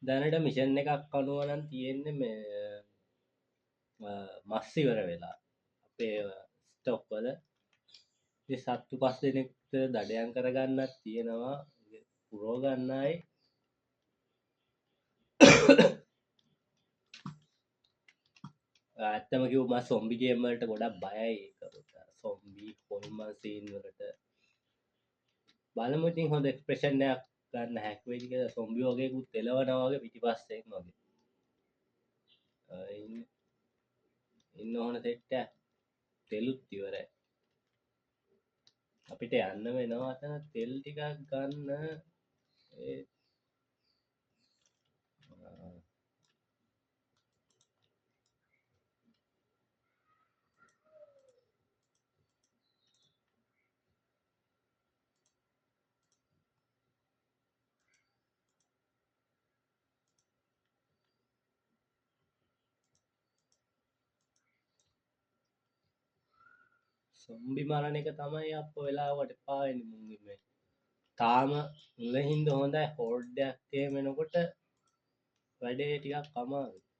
දැනට මිෂන් එකක් අනුව නම් තියෙන්නේ මේ මස් ඉවර වෙලා අපේ ස්ටොක් වල ඉතින් සත්තු 5 දෙනෙක්ට දඩයම් කරගන්නත් තියෙනවා පුරව ගන්නයි ඇත්තම කිව්වොත් මම සොම්බි ගේම් වලට ගොඩක් බයයි ඒක සොම්බි හොල්මන් සීන් වලට බලමු ඉතින් හොඳ එක්ස්ප්‍රෙෂන් එකක් ගන්න හැක් වෙයිද කියලා සොම්බි වගේකුත් එලවනවා වගේ පිටිපස්සෙන් වගේ ඉන්න ඕන සෙට් එකක් තෙලුත් ඉවරයි අපිට යන්න වෙනවා අතන තෙල් ටිකක් ගන්න ඒ සොම්බි මරණ එක තමයි අප වෙලාවට එපා වෙන්නේ මුං මේ තාම මුලින්ද හොඳයි හෝල්ඩ් එකක් එහෙම එනකොට වැඩේ ටිකක් අමාරුයි